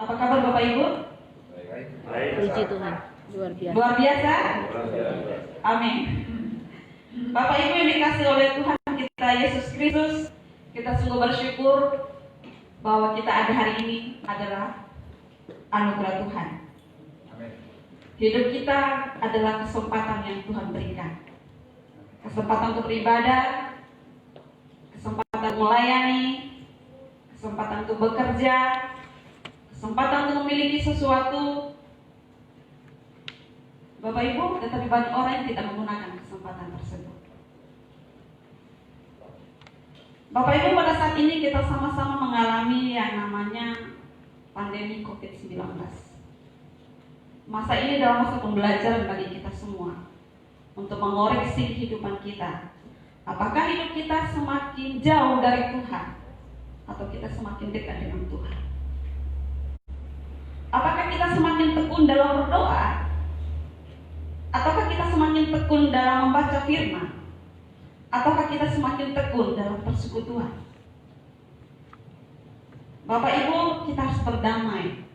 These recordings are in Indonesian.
Apa kabar Bapak Ibu? Puji Tuhan, luar biasa. Luar biasa? Amin. Bapak Ibu yang dikasih oleh Tuhan kita Yesus Kristus, kita sungguh bersyukur bahwa kita ada hari ini adalah anugerah Tuhan. Hidup kita adalah kesempatan yang Tuhan berikan. Kesempatan untuk beribadah, kesempatan melayani, kesempatan untuk bekerja, kesempatan untuk memiliki sesuatu. Bapak Ibu, tetapi banyak orang yang tidak menggunakan kesempatan tersebut. Bapak Ibu, pada saat ini kita sama-sama mengalami yang namanya pandemi COVID-19. Masa ini adalah masa pembelajaran bagi kita semua untuk mengoreksi kehidupan kita. Apakah hidup kita semakin jauh dari Tuhan atau kita semakin dekat dengan Tuhan? Apakah kita semakin tekun dalam berdoa ataukah kita semakin tekun dalam membaca firman? Ataukah kita semakin tekun dalam persekutuan? Bapak Ibu, kita harus berdamai.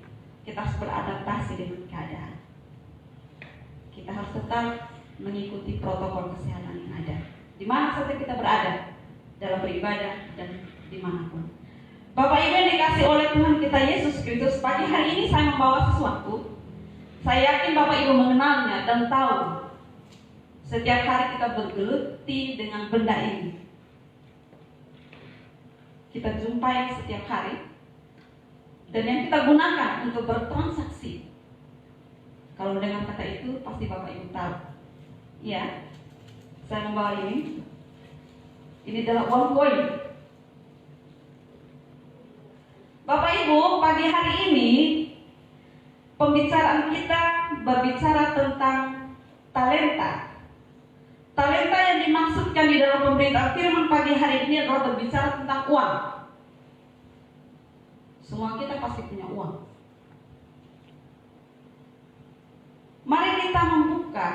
Kita harus beradaptasi dengan keadaan. Kita harus tetap mengikuti protokol kesehatan yang ada. Di mana saja kita berada, dalam beribadah dan dimanapun. Bapak Ibu yang dikasih oleh Tuhan kita Yesus Kristus, pagi hari ini saya membawa sesuatu. Saya yakin Bapak Ibu mengenalnya dan tahu. Setiap hari kita bergeluti dengan benda ini. Kita jumpai setiap hari. Dan yang kita gunakan untuk bertransaksi. Kalau dengan kata itu pasti Bapak Ibu tahu. Ya, saya membawa ini. Ini adalah uang koin. Bapak Ibu, pagi hari ini pembicaraan kita berbicara tentang talenta. Talenta yang dimaksudkan di dalam pemberitaan firman pagi hari ini adalah berbicara tentang uang. Semua kita pasti punya uang. Mari kita membuka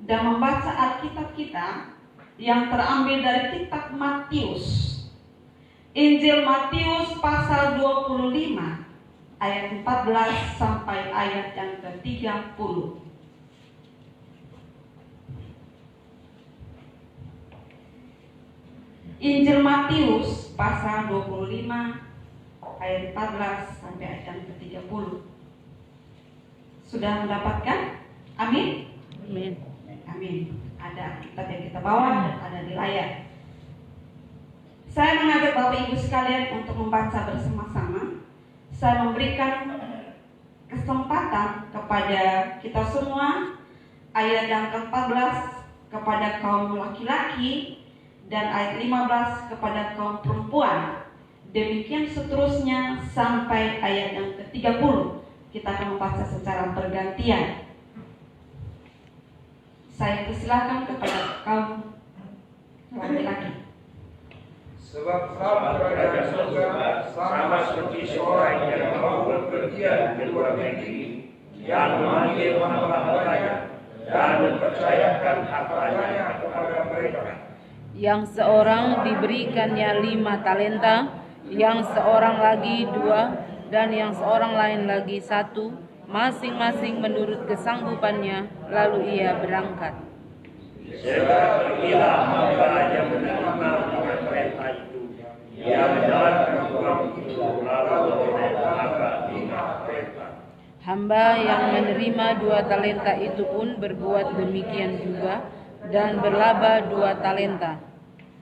dan membaca Alkitab kita yang terambil dari kitab Matius. Injil Matius pasal 25 ayat 14 sampai ayat yang ke-30. Injil Matius pasal 25 ayat 14 sampai ayat yang ke-30. Sudah mendapatkan? Amin? Amin. Amin. Ada kitab yang kita bawa dan ada di layar. Saya mengajak Bapak Ibu sekalian untuk membaca bersama-sama. Saya memberikan kesempatan kepada kita semua ayat yang ke-14 kepada kaum laki-laki dan ayat 15 kepada kaum perempuan. Demikian seterusnya sampai ayat yang ke-30. Kita akan membaca secara bergantian. Saya persilakan kepada kaum laki-laki. Sebab sama kerajaan surga sama seperti seorang yang mau berpergian ke luar negeri, yang memanggil hamba-hambanya dan mempercayakan hartanya kepada mereka. Yang seorang diberikannya 5 talenta, yang seorang lagi 2, dan yang seorang lain lagi 1, masing-masing menurut kesanggupannya, lalu ia berangkat. Segera pergilah hamba yang menerima 5 talenta itu. Ia menjalankan uang itu lalu menambah 5 talenta. Hamba yang menerima 2 talenta itu pun berbuat demikian juga, dan berlaba 2 talenta.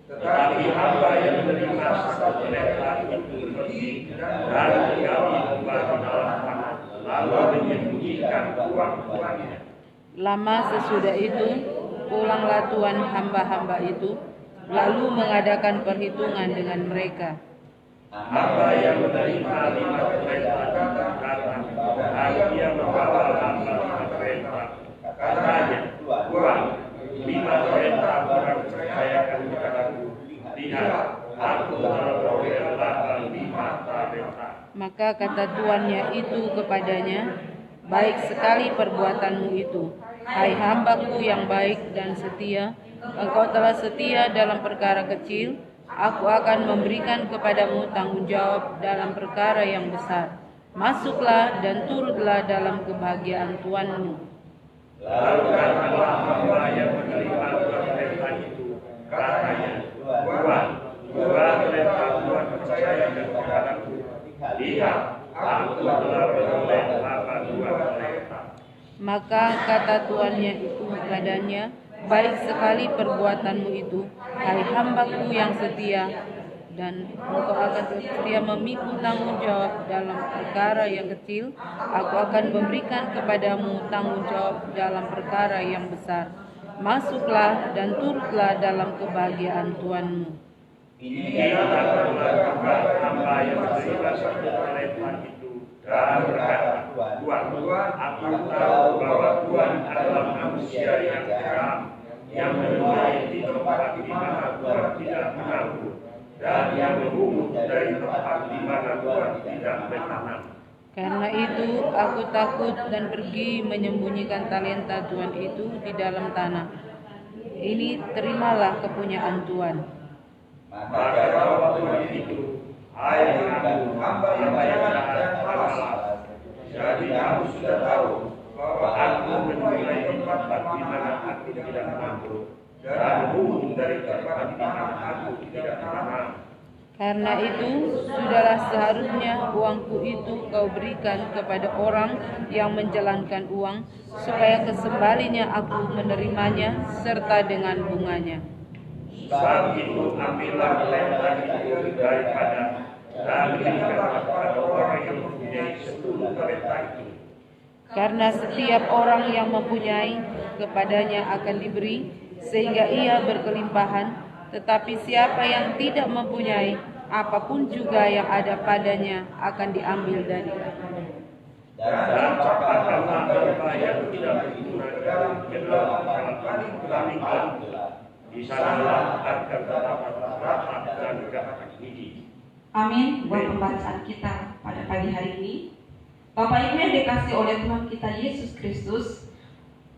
Tetapi hamba yang menerima 1 talenta itu pergi dan menggali lubang di dalam tanah, lalu menyembunyikan uang-uangnya. Lama sesudah itu, pulanglah tuan hamba-hamba itu, lalu mengadakan perhitungan dengan mereka. Hamba yang menerima 5 talenta datang, dan dia membawa hamba 5 talenta. Katanya, Tuan, 5 talenta orang percayakan kepadaku. Lihat, aku telah beroleh laba 5 talenta. Maka kata tuannya itu kepadanya, baik sekali perbuatanmu itu, hai hambaku yang baik dan setia. Engkau telah setia dalam perkara kecil, aku akan memberikan kepadamu tanggung jawab dalam perkara yang besar. Masuklah dan turutlah dalam kebahagiaan Tuanmu. Lalu katalah hamba yang menerima dua talenta itu, katanya, Tuan, dua talenta Tuan percayakan kepadaku. Lihat, aku telah beroleh 2 talenta. Maka kata tuannya itu padanya, baik sekali perbuatanmu itu, hai hambaku yang setia, dan engkau akan setia memikul tanggung jawab dalam perkara yang kecil, aku akan memberikan kepadamu tanggung jawab dalam perkara yang besar. Masuklah dan turutlah dalam kebahagiaan Tuanmu. Ia datanglah kepada hamba yang menerima 1 talenta itu dan berkata, Tuan, aku tahu bahwa Tuan adalah manusia yang geram, yang menuai di tempat di mana Tuan tidak menabur, dan yang memungut dari tempat di mana Tuan tidak menanam. Karena itu aku takut dan pergi menyembunyikan talenta Tuhan itu di dalam tanah. Ini terimalah kepunyaan Tuhan. Maka jawab Tuhan itu, hai aku, hamba yang jahat dan malas. Jadi kamu sudah tahu bahwa aku menuai tempat di mana aku tidak menabur, dan memungut dari tempat di mana aku tidak menanam. Karena itu, sudahlah seharusnya uangku itu kau berikan kepada orang yang menjalankan uang, supaya kesembalinya aku menerimanya serta dengan bunganya. Sebab itu ambillah talenta itu daripada dan berikan kepada orang yang mempunyai 10 talenta itu. Karena setiap orang yang mempunyai, kepadanya akan diberi, sehingga ia berkelimpahan. Tetapi siapa yang tidak mempunyai, apapun juga yang ada padanya akan diambil darinya. Dan cepatkanlah hamba yang tidak berguna dalam kelaminan. Di sanalah akan terdapat rahmat dan gembira gigi. Amin. Buat pembacaan kita pada pagi hari ini, Bapak Ibu yang dikasih oleh Tuhan kita Yesus Kristus,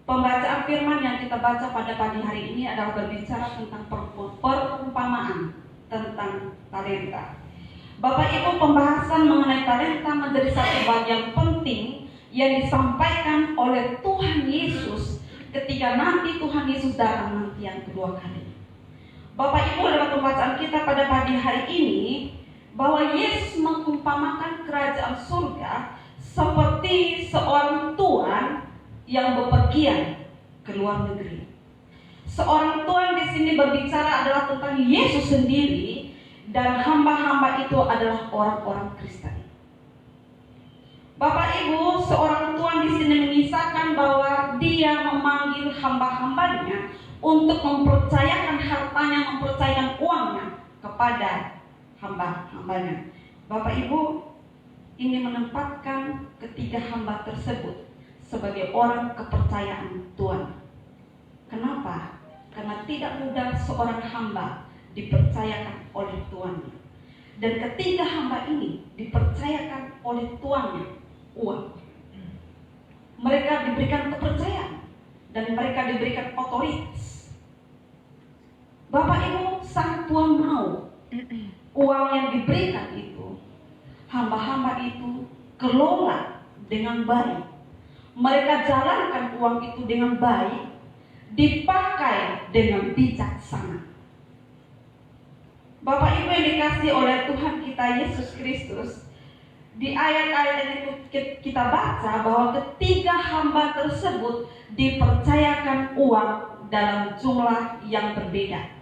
pembacaan firman yang kita baca pada pagi hari ini adalah berbicara tentang perumpamaan tentang talenta. Bapak Ibu, pembahasan mengenai talenta menjadi satu bagian penting yang disampaikan oleh Tuhan Yesus ketika nanti Tuhan Yesus datang nanti yang kedua kali. Bapak Ibu, dalam pembacaan kita pada pagi hari ini, bahwa Yesus mengumpamakan kerajaan surga seperti seorang tuan yang bepergian ke luar negeri. Seorang tuan di sini berbicara adalah tentang Yesus sendiri, dan hamba-hamba itu adalah orang-orang Kristen. Bapak Ibu, seorang tuan di sini mengisahkan bahwa dia memanggil hamba-hambanya untuk mempercayakan hartanya, mempercayakan uangnya kepada hamba-hambanya. Bapak Ibu, ini menempatkan ketiga hamba tersebut sebagai orang kepercayaan Tuhan. Kenapa? Karena tidak mudah seorang hamba dipercayakan oleh tuannya. Dan ketiga hamba ini dipercayakan oleh tuannya uang. Mereka diberikan kepercayaan dan mereka diberikan otoritas. Bapak Ibu, sang tuan mau uang yang diberikan itu, hamba-hamba itu kelola dengan baik. Mereka jalankan uang itu dengan baik, dipakai dengan bijaksana. Bapak Ibu yang dikasih oleh Tuhan kita Yesus Kristus, di ayat-ayat itu kita baca bahwa ketiga hamba tersebut dipercayakan uang dalam jumlah yang berbeda.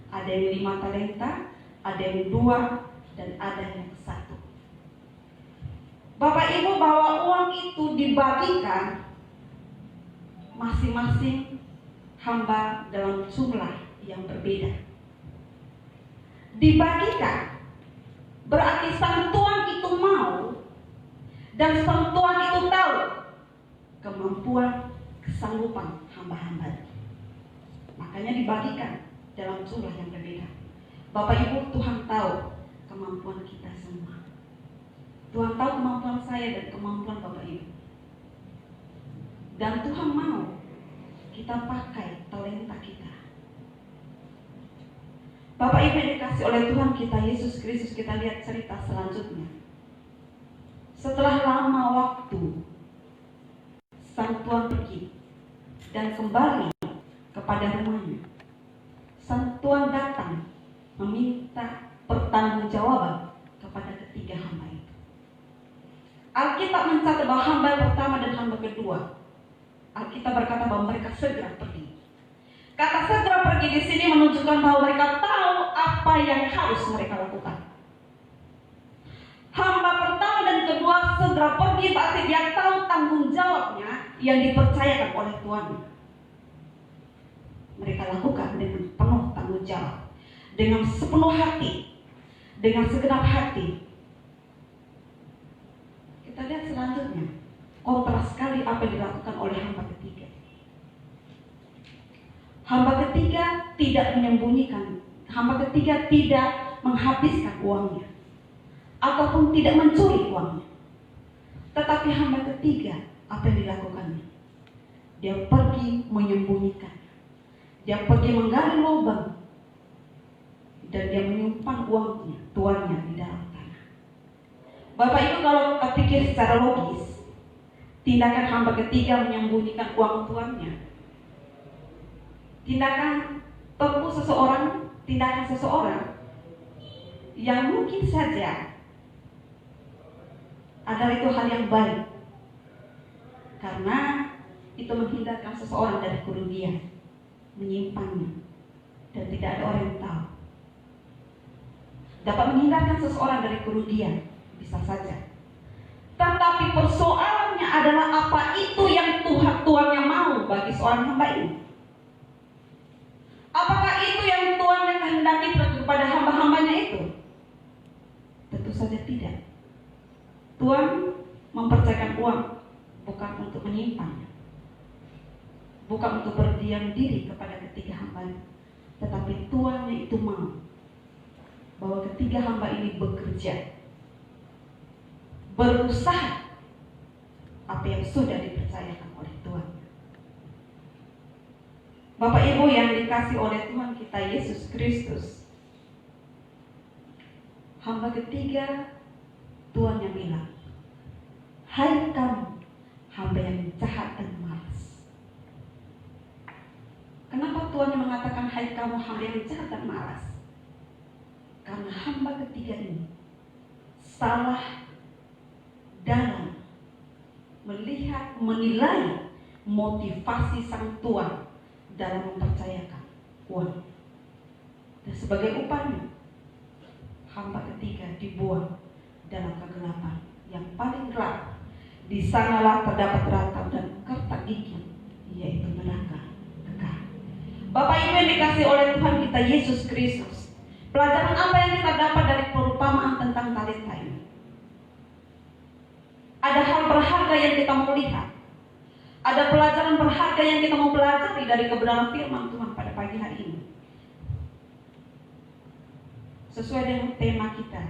Ada yang 5 talenta, ada yang 2, dan ada yang 1. Bapak Ibu, bahwa uang itu dibagikan masing-masing hamba dalam jumlah yang berbeda. Dibagikan berarti sang tuan itu mau, dan sang tuan itu tahu kemampuan, kesanggupan hamba-hambanya. Makanya dibagikan dalam jumlah yang berbeda. Bapak Ibu, Tuhan tahu kemampuan kita semua. Tuhan tahu kemampuan saya dan kemampuan Bapak Ibu. Dan Tuhan mau kita pakai talenta kita. Bapak Ibu yang dikasih oleh Tuhan kita Yesus Kristus, kita lihat cerita selanjutnya. Setelah lama waktu, sang tuan pergi dan kembali kepada rumahnya. Sang tuan datang meminta pertanggungjawaban kepada ketiga hamba itu. Alkitab mencatat bahwa hamba pertama dan hamba kedua, Alkitab berkata bahwa mereka segera pergi. Kata segera pergi di sini menunjukkan bahwa mereka tahu apa yang harus mereka lakukan. Hamba pertama dan kedua segera pergi berarti dia tahu tanggung jawabnya yang dipercayakan oleh Tuhan. Mereka lakukan dengan penuh tanggung jawab, dengan sepenuh hati, dengan segenap hati. Kita lihat selanjutnya, kontras sekali apa yang dilakukan oleh hamba ketiga. Hamba ketiga tidak menyembunyikan, hamba ketiga tidak menghabiskan uangnya ataupun tidak mencuri uangnya. Tetapi hamba ketiga, apa yang dilakukannya? Dia pergi menyembunyikan. Dia pergi menggali lubang dan dia menyimpan uangnya, tuannya di dalam tanah. Bapak Ibu, kalau kita pikir secara logis, tindakan hamba ketiga menyembunyikan uang tuannya, tindakan seseorang yang mungkin saja adalah itu hal yang baik, karena itu menghindarkan seseorang dari kerugian, menyimpannya dan tidak ada orang yang tahu. Dapat menghindarkan seseorang dari kerugian, bisa saja. Tetapi persoalannya adalah apa itu yang Tuhannya mau bagi seorang hamba ini. Apakah itu yang Tuhannya kehendaki kepada hamba-hambanya itu? Tentu saja tidak. Tuhan mempercayakan uang bukan untuk menyimpannya, bukan untuk berdiam diri kepada ketiga hambanya, tetapi Tuhannya itu mau bahwa ketiga hamba ini bekerja, berusaha apa yang sudah dipercayakan oleh Tuhan. Bapak Ibu yang dikasih oleh Tuhan kita Yesus Kristus, hamba ketiga Tuhannya bilang, hai kamu hamba yang jahat dan malas. Kenapa Tuhannya mengatakan hai kamu hamba yang jahat dan malas? Karena hamba ketiga ini salah dalam menilai motivasi sang Tuhan dalam mempercayakan uang. Dan sebagai upahnya, hamba ketiga dibuang dalam kegelapan yang paling gelap. Di sanalah terdapat ratap dan kertak gigi, yaitu neraka kekal. Bapak Ibu yang dikasih oleh Tuhan kita Yesus Kristus, pelajaran apa yang kita dapat dari perumpamaan tentang talenta ini? Ada hal berharga yang kita mau lihat. Ada pelajaran berharga yang kita mau pelajari dari kebenaran firman Tuhan pada pagi hari ini. Sesuai dengan tema kita,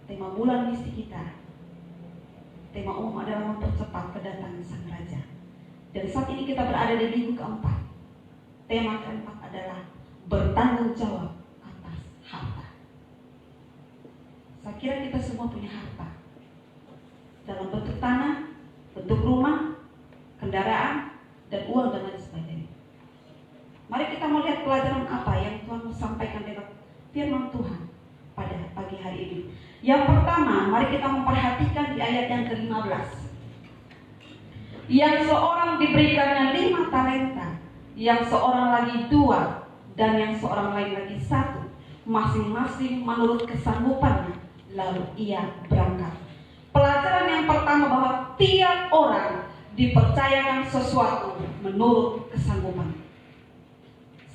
tema bulan misi kita, tema umum adalah mempercepat kedatangan Sang Raja. Dan saat ini kita berada di minggu keempat. Tema keempat adalah bertanggung jawab atas harta. Saya kira kita semua punya harta, dalam bentuk tanah, bentuk rumah, kendaraan, dan uang dan lain sebagainya. Mari kita melihat pelajaran apa yang Tuhan mau sampaikan dalam firman Tuhan pada pagi hari ini. Yang pertama, mari kita memperhatikan di ayat yang ke-15. Yang seorang diberikannya 5 talenta, yang seorang lagi 2, dan yang seorang lain lagi 1, masing-masing menurut kesanggupannya, lalu ia berangkat. Pelajaran yang pertama bahwa tiap orang dipercayakan sesuatu menurut kesanggupan.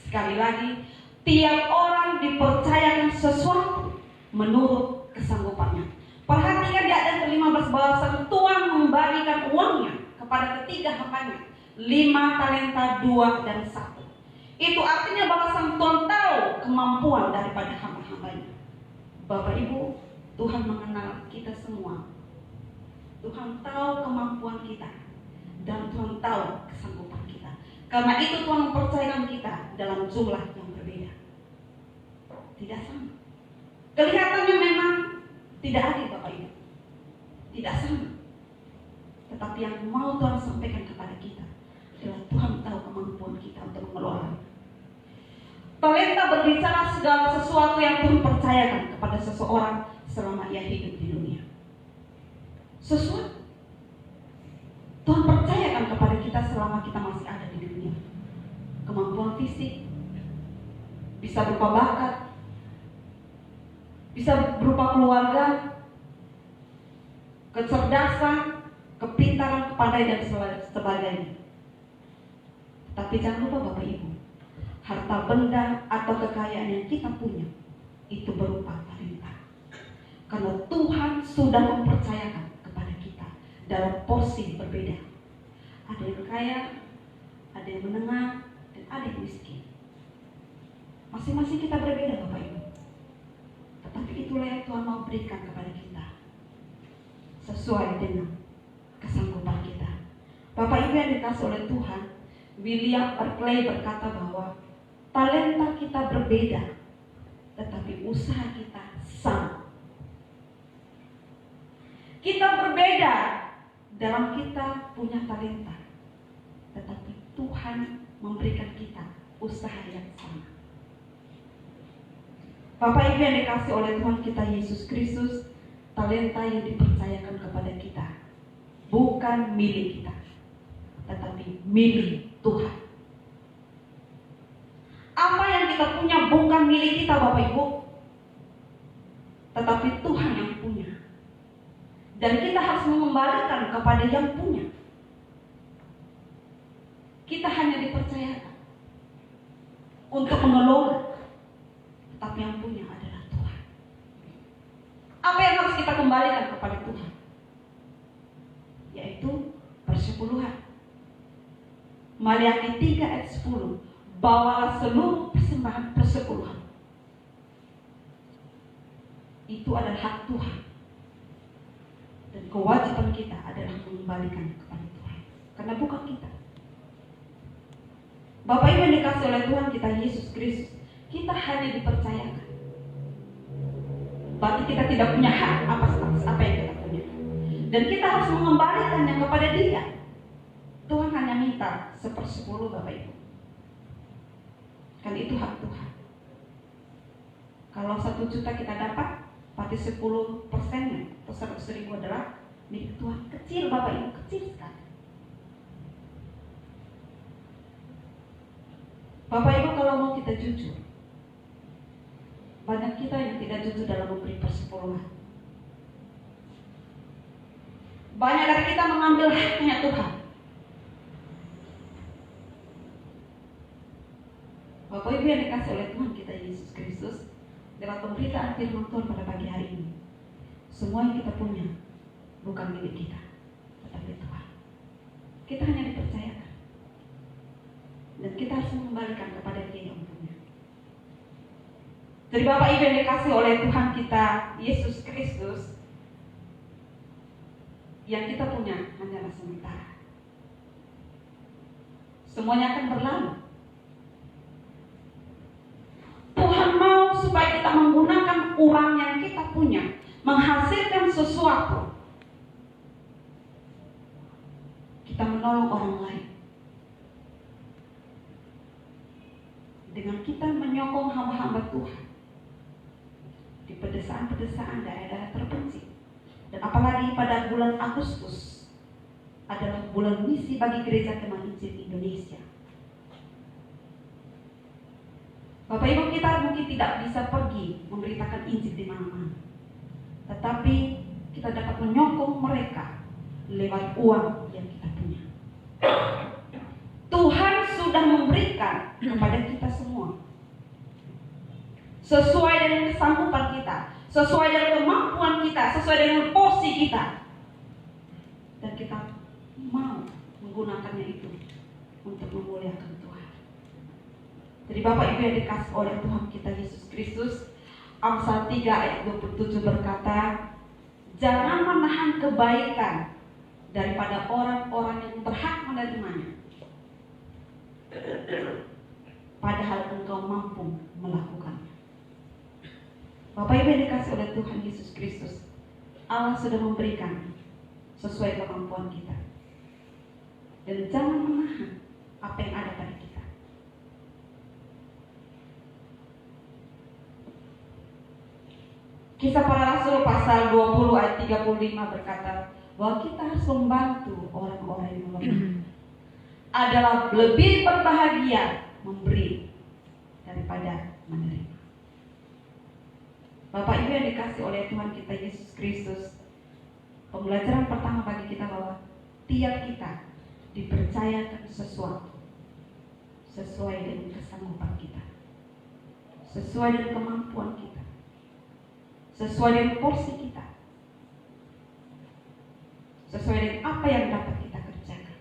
Sekali lagi, tiap orang dipercayakan sesuatu menurut kesanggupannya. Perhatikan di ayat ke-15 bahwa sang Tuhan membagikan uangnya kepada ketiga hambanya, 5 talenta, 2 dan 1. Itu artinya bahwa sang Tuhan tahu kemampuan daripada hamba-hambanya. Bapak Ibu, Tuhan mengenal kita semua. Tuhan tahu kemampuan kita dan Tuhan tahu kesanggupan kita. Karena itu Tuhan mempercayakan kita dalam jumlah yang berbeda, tidak sama. Kelihatannya memang tidak adil, Bapak Ibu. tidak sama. Tetapi yang mau Tuhan sampaikan kepada kita adalah Tuhan tahu kemampuan kita untuk mengelola. Talenta berbicara segala sesuatu yang Tuhan percayakan kepada seseorang selama ia hidup di dunia. Sesuatu Tuhan percayakan kepada kita selama kita masih ada di dunia. Kemampuan fisik, bisa berupa bakat, bisa berupa keluarga, kecerdasan, kepintaran, kepandaian, dan sebagainya. Tapi jangan lupa Bapak Ibu, harta benda atau kekayaan yang kita punya itu berupa talenta. Karena Tuhan sudah mempercayakan kepada kita dalam porsi berbeda. Ada yang kaya, ada yang menengah, dan ada yang miskin. Masing-masing kita berbeda Bapak Ibu. Tetapi itulah yang Tuhan mau berikan kepada kita sesuai dengan kesanggupan kita. Bapak Ibu yang dikasih oleh Tuhan, William Barclay berkata bahwa talenta kita berbeda, tetapi usaha kita sama. Kita berbeda dalam kita punya talenta, tetapi Tuhan memberikan kita usaha yang sama. Bapak Ibu yang dikasih oleh Tuhan kita Yesus Kristus, talenta yang dipercayakan kepada kita bukan milik kita, tetapi milik Tuhan. Apa yang kita punya bukan milik kita Bapak Ibu, tetapi Tuhan yang punya. Dan kita harus mengembalikan kepada yang punya. Kita hanya dipercayakan untuk mengelola, tetapi yang punya adalah Tuhan. Apa yang harus kita kembalikan kepada Tuhan? Yaitu persepuluhan. Maliaki 3 ayat 10, bawalah seluruh persembahan persepuluhan. Itu adalah hak Tuhan. Dan kewajiban kita adalah mengembalikan kepada Tuhan. Karena bukan kita. Bapak Ibu yang dikasih oleh Tuhan kita Yesus Kristus, kita hanya dipercayakan. Berarti kita tidak punya hak atas apa yang kita punya. Dan kita harus mengembalikannya kepada Dia. Tuhan hanya minta 1/10 Bapak Ibu. Kan itu hak Tuhan. Kalau 1 juta kita dapat, berarti 10%-nya atau 100.000 adalah milik Tuhan. Kecil Bapak Ibu, kecil sekali. Bapak Ibu kalau mau kita jujur, banyak kita yang tidak jujur dalam memberi persepuluhan. Banyak dari kita mengambil haknya Tuhan. Bapak Ibu yang dikasih oleh Tuhan kita Yesus Kristus, lewat pemberitaan firman Tuhan pada pagi hari ini, semua yang kita punya bukan milik kita, tetapi Tuhan. Kita hanya dipercayakan, dan kita harus mengembalikan kepada Dia yang punya. Jadi Bapak Ibu yang dikasih oleh Tuhan kita Yesus Kristus, yang kita punya hanyalah sementara. Semuanya akan berlalu. Tuhan mau supaya kita menggunakan uang yang kita punya menghasilkan sesuatu. Kita menolong orang lain. Dengan kita menyokong hamba-hamba Tuhan di pedesaan-pedesaan daerah terpencil. Dan apalagi pada bulan Agustus adalah bulan misi bagi Gereja Teman Injil Indonesia. Bapak Ibu, kita mungkin tidak bisa pergi memberitakan Injil di mana-mana, tetapi kita dapat menyokong mereka lewat uang yang kita punya. Tuhan sudah memberikan kepada kita semua sesuai dengan kesanggupan kita, sesuai dengan kemampuan kita, sesuai dengan porsi kita, dan kita mau menggunakannya itu untuk memuliakan Tuhan. Jadi Bapak Ibu yang dikasih oleh Tuhan kita Yesus Kristus, Amsal 3 ayat 27 berkata, jangan menahan kebaikan daripada orang-orang yang berhak menerimanya, padahal engkau mampu melakukannya. Bapak Ibu yang dikasih oleh Tuhan Yesus Kristus, Allah sudah memberikan sesuai kemampuan kita. Dan jangan menahan apa yang ada pada kita. Kisah Para Rasul pasal 20 ayat 35 berkata bahwa kita harus membantu orang-orang yang lemah. Adalah lebih berbahagia memberi daripada menerima. Bapak Ibu yang dikasih oleh Tuhan kita Yesus Kristus, pembelajaran pertama bagi kita bahwa tiap kita dipercayakan sesuatu sesuai dengan kesanggupan kita, sesuai dengan kemampuan kita, sesuai dengan porsi kita, sesuai dengan apa yang dapat kita kerjakan.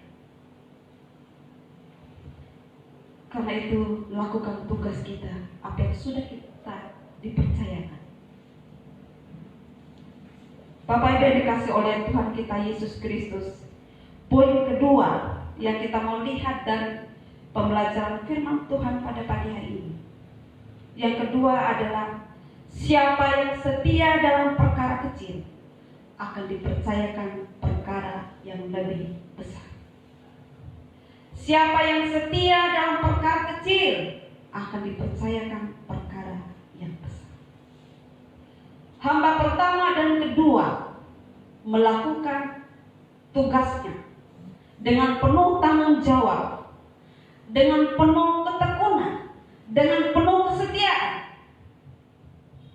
Karena itu lakukan tugas kita, apa yang sudah kita dipercayakan. Bapak Ibu yang dikasih oleh Tuhan kita Yesus Kristus, poin kedua yang kita mau lihat dari pembelajaran firman Tuhan pada pagi hari ini, yang kedua adalah siapa yang setia dalam perkara kecil akan dipercayakan perkara yang lebih besar. Siapa yang setia dalam perkara kecil akan dipercayakan perkara yang besar. Hamba pertama dan kedua melakukan tugasnya dengan penuh tanggung jawab, dengan penuh ketekunan, dengan penuh kesetiaan.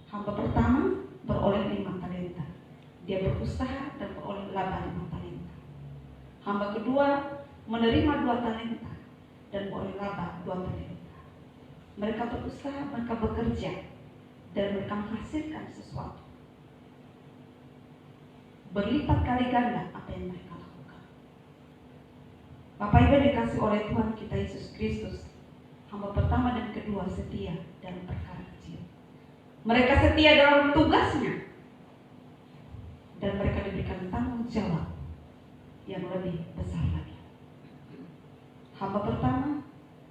Hamba pertama beroleh 5 talenta. Dia berusaha dan beroleh laba 5 talenta. Hamba kedua menerima 2 talenta dan beroleh laba 2 talenta. Mereka berusaha, mereka bekerja, dan mereka menghasilkan sesuatu. Berlipat kali ganda apa yang mereka lakukan. Bapak Ibu dikasih oleh Tuhan kita Yesus Kristus, hamba pertama dan kedua setia dalam perkara kecil. Mereka setia dalam tugasnya, dan mereka diberikan tanggung jawab yang lebih besar lagi. Hamba pertama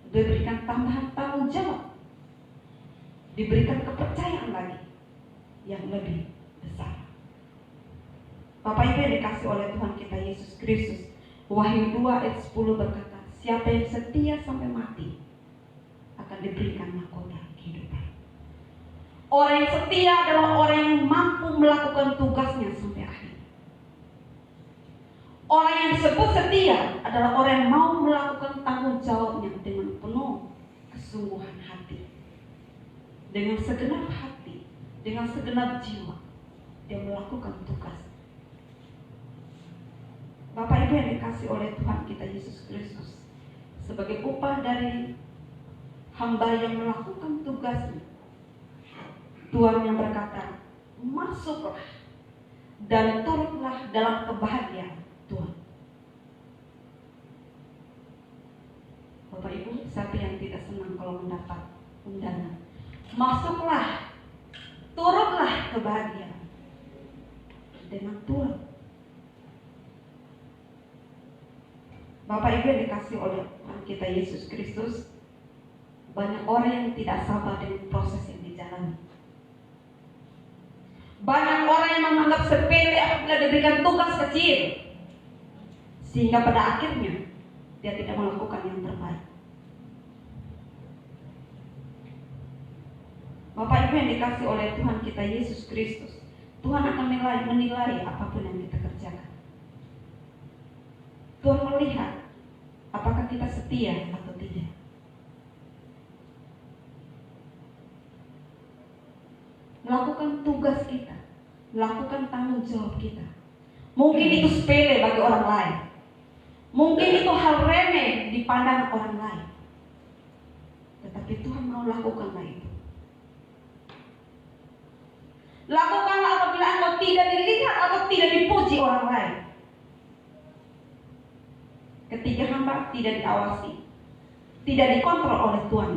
diberikan tambahan tanggung jawab, diberikan kepercayaan lagi yang lebih besar. Bapak Ibu yang dikasih oleh Tuhan kita Yesus Kristus, Wahyu 2 ayat 10 berkata, siapa yang setia sampai mati akan diberikan mahkota kehidupan. Orang yang setia adalah orang yang mampu melakukan tugasnya sampai akhir. Orang yang disebut setia adalah orang yang mau melakukan tanggung jawabnya dengan penuh kesungguhan hati, dengan segenap hati, dengan segenap jiwa. Dia melakukan tugas. Bapak Ibu yang dikasih oleh Tuhan kita Yesus Kristus, sebagai upah dari hamba yang melakukan tugasnya, Tuhan yang berkata, masuklah dan turutlah dalam kebahagiaan Tuhan. Bapak Ibu, siapa yang tidak senang kalau mendapat undangan? Masuklah, turutlah kebahagiaan dengan Tuhan. Bapak Ibu yang dikasih oleh Tuhan kita Yesus Kristus, banyak orang yang tidak sabar dengan proses yang dijalani. Banyak orang yang menganggap sepele apabila diberikan tugas kecil, sehingga pada akhirnya dia tidak melakukan yang terbaik. Bapak Ibu yang dikasih oleh Tuhan kita Yesus Kristus, Tuhan akan menilai apapun yang kita kerjakan. Tuhan melihat apakah kita setia atau tidak. Melakukan tugas kita, melakukan tanggung jawab kita. Mungkin itu sepele bagi orang lain, mungkin itu hal remeh di pandangan orang lain, tetapi Tuhan mau lakukanlah itu. Lakukanlah apabila engkau tidak dilihat atau tidak dipuji orang lain. Ketika hamba tidak diawasi, tidak dikontrol oleh Tuhan.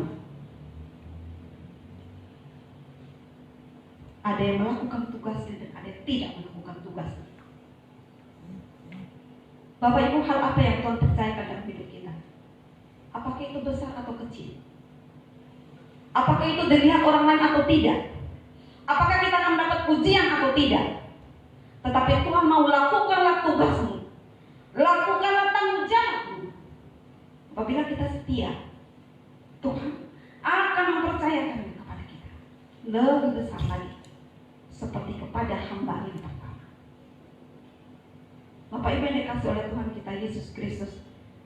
Ada yang melakukan tugasnya dan ada yang tidak melakukan tugasnya. Bapak Ibu, hal apa yang Tuhan percayakan dalam hidup kita? Apakah itu besar atau kecil? Apakah itu dilihat orang lain atau tidak? Apakah kita akan mendapat pujian atau tidak? Tetapi Tuhan mau lakukanlah tugasmu, lakukanlah tanggung jawabmu. Apabila kita setia, Tuhan akan mempercayakan kepada kita lebih besar lagi, seperti kepada hamba yang pertama. Bapak Ibu yang dikasih oleh Tuhan kita Yesus Kristus,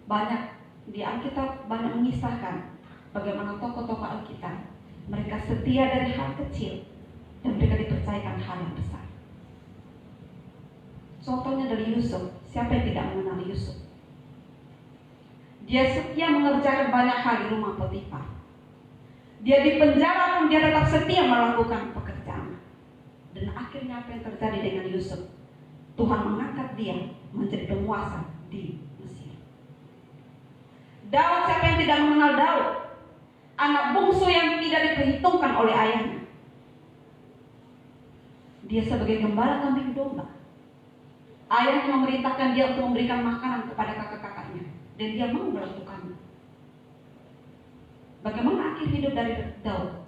banyak di Alkitab banyak mengisahkan bagaimana tokoh-tokoh Alkitab mereka setia dari hal kecil dan mereka dipercayakan hal yang besar. Contohnya dari Yusuf. Siapa yang tidak mengenal Yusuf? Dia setia mengerjakan banyak hal di rumah Potifar. Dia di penjara pun dia tetap setia melakukan pekerjaan. Dan akhirnya apa yang terjadi dengan Yusuf? Tuhan mengangkat dia menjadi penguasa di Mesir. Daud, siapa yang tidak mengenal Daud? Anak bungsu yang tidak diperhitungkan oleh ayahnya. Dia sebagai gembala kambing domba. Ayahnya memerintahkan dia untuk memberikan makanan kepada kakak-kakaknya, dan dia mau melakukannya. Bagaimana akhir hidup dari Daud?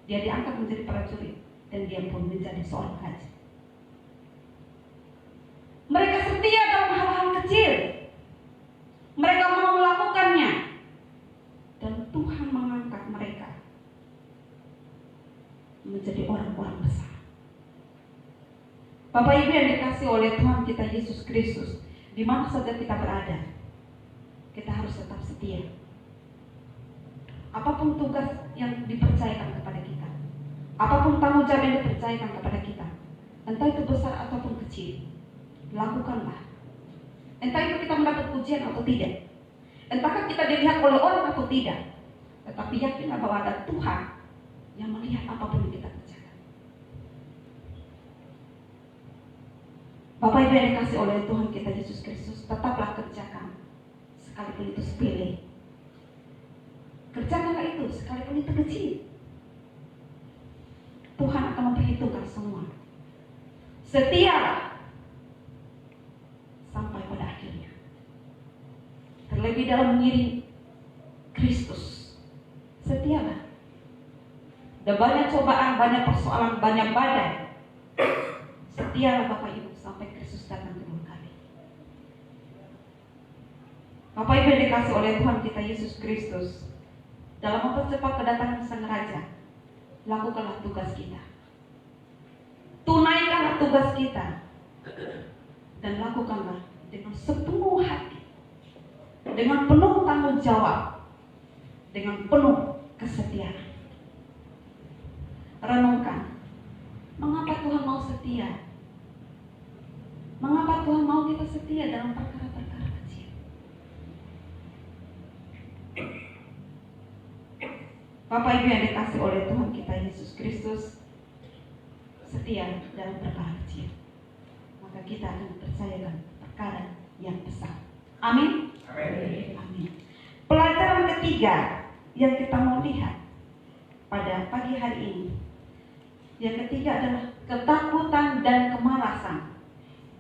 Dia diangkat menjadi prajurit, dan dia pun menjadi seorang raja. Mereka setia dalam hal-hal kecil. Mereka mau melakukannya, dan Tuhan mengangkat mereka menjadi orang-orang besar. Bapak Ibu yang dikasih oleh Tuhan kita Yesus Kristus, di mana saja kita berada, kita harus tetap setia. Apapun tugas yang dipercayakan kepada kita, apapun tanggung jawab yang dipercayakan kepada kita, entah itu besar ataupun kecil, lakukanlah. Entah itu kita mendapat pujian atau tidak, entahkah kita dilihat oleh orang atau tidak, tetapi yakinlah bahwa ada Tuhan yang melihat apapun yang kita kerjakan. Bapak Ibu yang dikasih oleh Tuhan kita Yesus Kristus, tetaplah kerjakan, sekalipun itu sepele. Kerjakanlah itu, sekalipun itu kecil. Tuhan akan memperhitungkan semua. Setialah sampai pada akhirnya. Terlebih dalam mengiring Kristus, setialah. Ada banyak cobaan, banyak persoalan, banyak badai. Setialah Bapak Ibu sampai Kristus datang kedua kali. Bapak Ibu yang dikasih oleh Tuhan kita Yesus Kristus, dalam mempercepat kedatangan Sang Raja, lakukanlah tugas kita. Tunaikanlah tugas kita. Dan lakukanlah dengan sepenuh hati, dengan penuh tanggung jawab, dengan penuh kesetiaan. Renungkan, mengapa Tuhan mau setia? Mengapa Tuhan mau kita setia dalam perkara-perkara kecil? Bapak Ibu yang dikasih oleh Tuhan kita Yesus Kristus, setia dalam perkara kecil, maka kita akan dipercayakan perkara yang besar. Amin. Amin. Pelajaran ketiga yang kita mau lihat pada pagi hari ini, yang ketiga adalah ketakutan dan kemalasan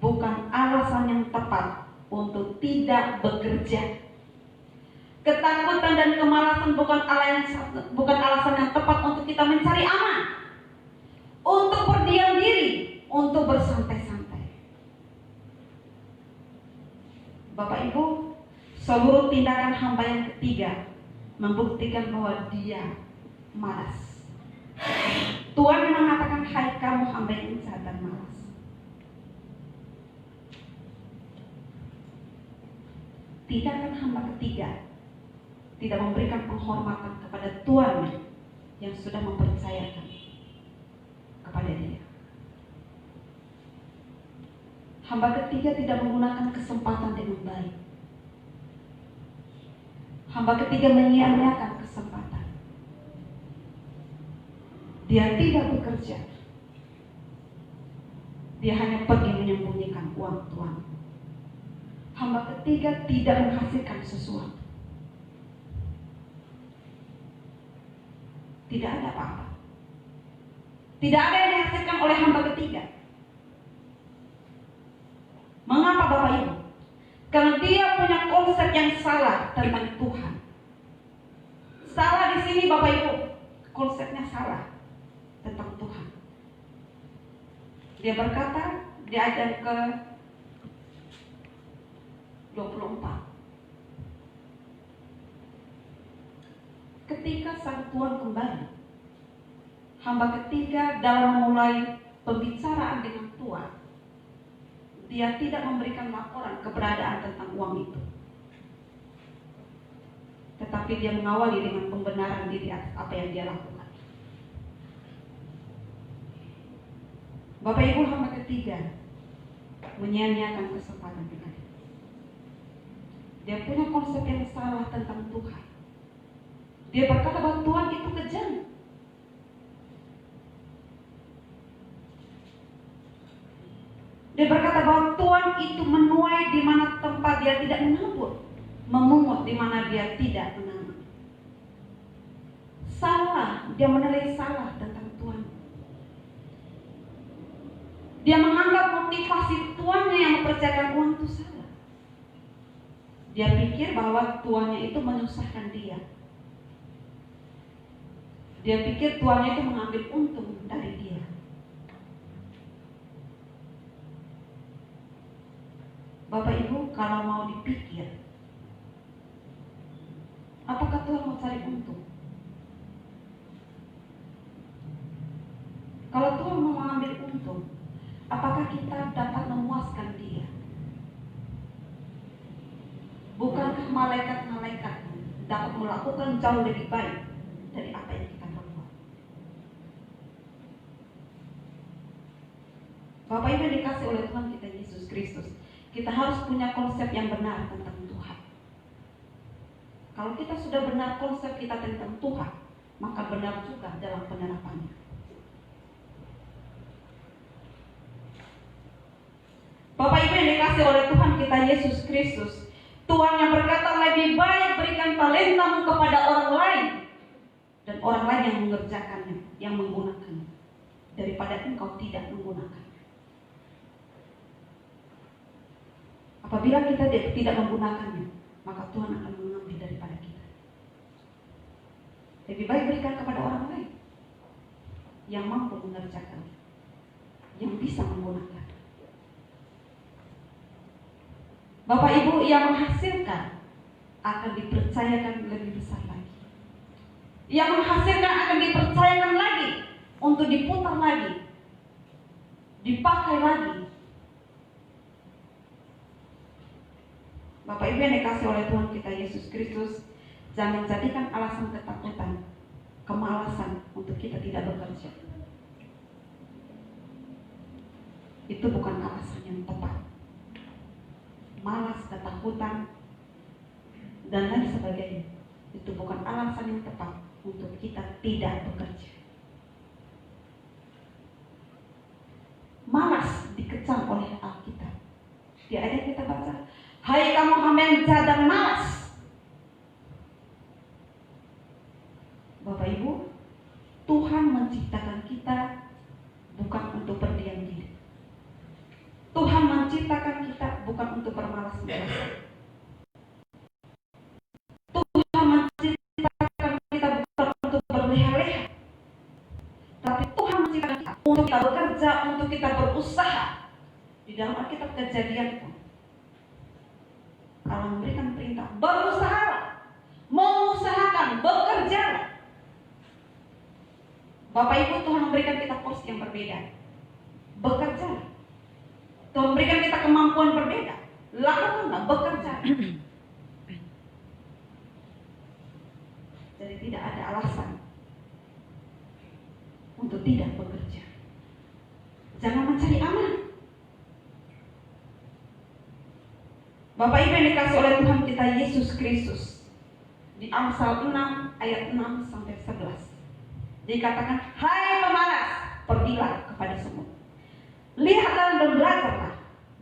bukan alasan yang tepat untuk tidak bekerja. Ketakutan dan kemalasan bukan alasan yang tepat untuk kita mencari aman, untuk berdiam diri, untuk bersantai-santai. Bapak Ibu, seluruh tindakan hamba yang ketiga membuktikan bahwa dia malas. Tuhan mengatakan, hai kamu hamba yang jahat dan malas. Tindakan hamba ketiga tidak memberikan penghormatan kepada Tuhan yang sudah mempercayakan kepada dia. Hamba ketiga tidak menggunakan kesempatan dengan baik. Hamba ketiga menyia-nyiakan kesempatan. Dia tidak bekerja. Dia hanya pergi menyembunyikan uang Tuhan. Hamba ketiga tidak menghasilkan sesuatu. Tidak ada apa-apa. Tidak ada yang dihasilkan oleh hamba ketiga. Mengapa Bapak Ibu? Karena dia punya konsep yang salah tentang Tuhan. Salah di sini Bapak Ibu, konsepnya salah tentang Tuhan. Dia berkata di ayat ke 24. Ketika sang tuan kembali, hamba ketiga dalam memulai pembicaraan dengan tuan, dia tidak memberikan laporan keberadaan tentang uang itu, tetapi dia mengawali dengan pembenaran diri atas apa yang dia lakukan. Bapak Ibu, hamba ketiga menyia-nyiakan kesempatan ini. Dia punya konsep yang salah tentang Tuhan. Dia berkata bahwa Tuhan itu kejam. Dia berkata bahwa Tuhan itu menuai di mana tempat dia tidak menabur, memungut di mana dia tidak menanam. Salah, dia menilai salah tentang Tuhan. Dia menganggap motivasi tuannya yang mempercayakan uang itu salah. Dia pikir bahwa tuannya itu menyusahkan dia. Dia pikir tuannya itu mengambil untung dari dia. Bapak Ibu, kalau mau dipikir, apakah Tuhan mau cari untung? Kalau Tuhan mau mengambil untung, apakah kita dapat memuaskan dia? Bukankah malaikat-malaikat dapat melakukan jauh lebih baik dari apa yang kita perbuat? Bapak Ibu yang dikasih oleh Tuhan kita Yesus Kristus, kita harus punya konsep yang benar tentang Tuhan. Kalau kita sudah benar konsep kita tentang Tuhan, maka benar juga dalam penerapannya. Bapak Ibu yang dikasih oleh Tuhan kita Yesus Kristus, Tuhan yang berkata lebih baik berikan talentamu kepada orang lain dan orang lain yang mengerjakannya, yang menggunakannya, daripada engkau tidak menggunakannya. Apabila kita tidak menggunakannya, maka Tuhan akan mengambil daripada kita. Lebih baik berikan kepada orang lain yang mampu mengerjakannya, yang bisa menggunakan. Bapak Ibu, yang menghasilkan akan dipercayakan lebih besar lagi. Yang menghasilkan akan dipercayakan lagi untuk diputar lagi, dipakai lagi. Bapak Ibu yang dikasih oleh Tuhan kita Yesus Kristus, jangan jadikan alasan ketakutan, kemalasan untuk kita tidak bekerja. Itu bukan alasan yang tepat. Malas, ketakutan, dan lain sebagainya, itu bukan alasan yang tepat untuk kita tidak bekerja. Malas dikecam oleh Alkitab. Di ayat kita baca, hai kamu hamba yang jahat dan malas. Bapak Ibu, Tuhan menciptakan kita bukan untuk berdiam diri. Tuhan menciptakan kita bukan untuk bermalas-malasan. Tuhan menciptakan kita bukan untuk berleha-leha. Tapi Tuhan menciptakan kita untuk kita bekerja, untuk kita berusaha. Di dalam Alkitab Kejadian pun Allah memberikan perintah, berusahalah, mengusahakan, bekerjalah. Bapak Ibu, Tuhan memberikan kita porsi yang berbeda. Bekerjalah. Tuhan memberikan kita kemampuan berbeda. Lakukanlah, bekerja. Jadi tidak ada alasan untuk tidak bekerja. Jangan mencari aman. Bapak Ibu yang dikasih oleh Tuhan kita Yesus Kristus, di Amsal 6 ayat 6 sampai 11 dikatakan, hai pemalas, pergilah kepada semut. Lihatlah dan belajarlah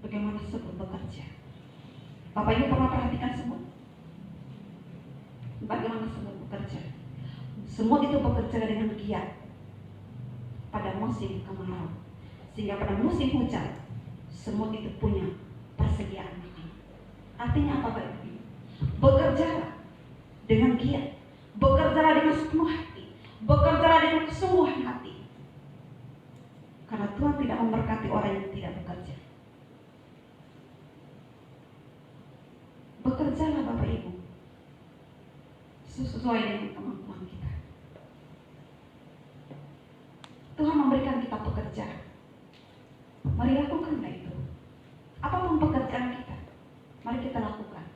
bagaimana semut bekerja. Bapak Ibu pernah perhatikan semut? Bagaimana semut bekerja? Semut itu bekerja dengan giat pada musim kemarau, sehingga pada musim hujan semut itu punya persediaan makan. Artinya apa Bapak Ibu? Bekerjalah dengan giat, bekerjalah dengan sepenuh hati, bekerjalah dengan kesungguhan hati. Karena Tuhan tidak memberkati orang yang tidak bekerja. Bekerjalah Bapak Ibu sesuai dengan kemampuan kita. Tuhan memberikan kita pekerjaan. Mari lakukanlah itu. Apapun pekerjaan kita, mari kita lakukan.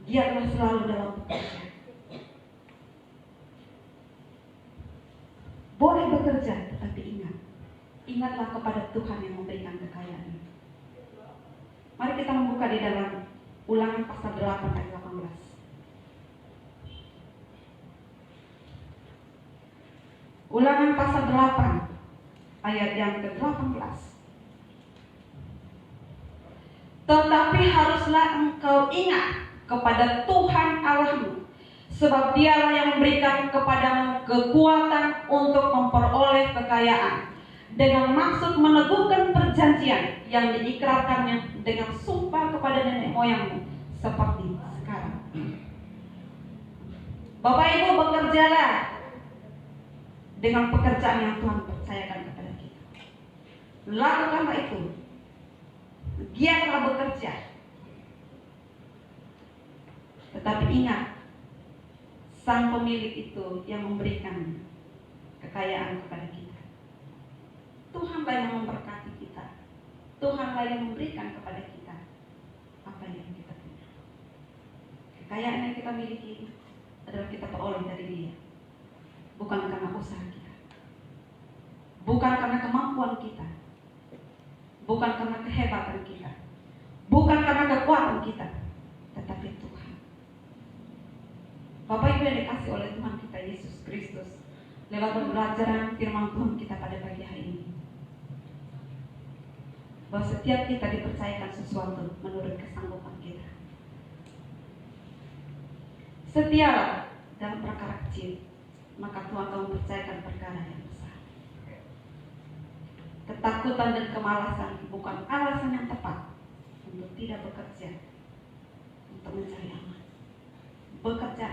Giatlah selalu dalam bekerja. Boleh bekerja, tetapi ingatlah kepada Tuhan yang memberikan kekayaan. Mari kita membuka di dalam Ulangan pasal 8 ayat 18. Ulangan pasal 8 ayat yang ke-18. Tetapi haruslah engkau ingat kepada Tuhan Allahmu, sebab Dialah yang memberikan kepadamu kekuatan untuk memperoleh kekayaan, dengan maksud meneguhkan perjanjian yang diikrarkannya dengan sumpah kepada nenek moyangmu, seperti sekarang. Bapak Ibu, bekerjalah dengan pekerjaan yang Tuhan percayakan kepada kita. Lakukanlah itu. Giatlah bekerja. Tetapi ingat, Sang Pemilik itu yang memberikan kekayaan kepada kita. Tuhanlah yang memberkati kita. Tuhanlah yang memberikan kepada kita apa yang kita punya. Kekayaan yang kita miliki adalah kita peroleh dari Dia. Bukan karena usaha kita, bukan karena kemampuan kita, bukan karena kehebatan kita, bukan karena kekuatan kita, tetapi Tuhan. Bapak Ibu yang dikasih oleh Tuhan kita Yesus Kristus, lewat pembelajaran firman Tuhan kita pada pagi hari ini, bahwa setiap kita dipercayakan sesuatu menurut kesanggupan kita. Setialah dalam perkara kecil, maka Tuhan akan mempercayakan perkara yang besar. Ketakutan dan kemalasan bukan alasan yang tepat untuk tidak bekerja, untuk mencari aman. Bekerja,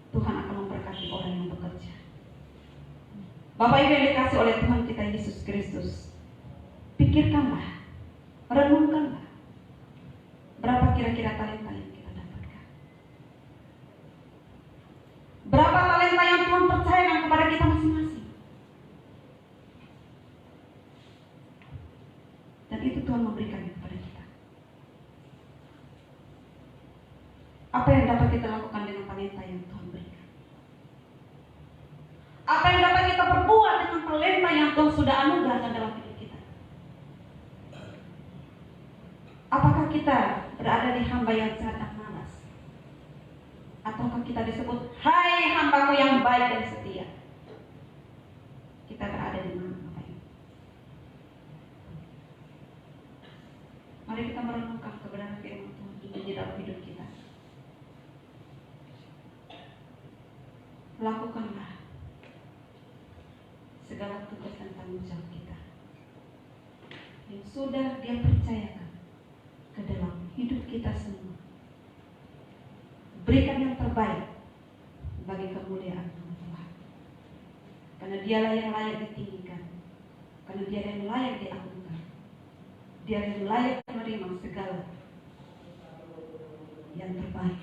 Tuhan akan memberkati orang yang bekerja. Bapak Ibu yang dikasih oleh Tuhan kita Yesus Kristus, pikirkanlah, renungkanlah, berapa kira-kira talenta yang kita dapatkan. Berapa talenta yang Tuhan percayakan kepada kita masing-masing. Dan itu Tuhan memberikannya kepada kita. Apa yang dapat kita lakukan dengan talenta yang Tuhan berikan? Apa yang dapat kita perbuat dengan talenta yang Tuhan sudah anugerahkan dalam hidup kita? Apakah kita berada di hamba yang jahat dan malas? Ataukah kita disebut, hai hambaku yang baik dan setia? Kita berada di mana, Bapak Ibu? Mari kita merenungkan kebenaran firman Tuhan di dalam hidup kita. Lakukanlah segala tugas dan tanggung jawab kita yang sudah Dia percayakan ke dalam hidup kita semua. Berikan yang terbaik bagi kemuliaan Tuhan. Karena Dialah yang layak ditinggikan, karena Dia yang layak diagungkan, Dia yang layak menerima segala yang terbaik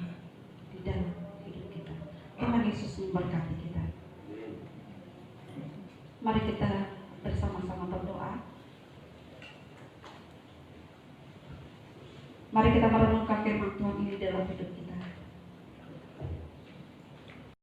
di dalam hidup kita. Tuhan Yesus memberkati kita. Mari kita bersama-sama berdoa. Mari kita merenungkan firman Tuhan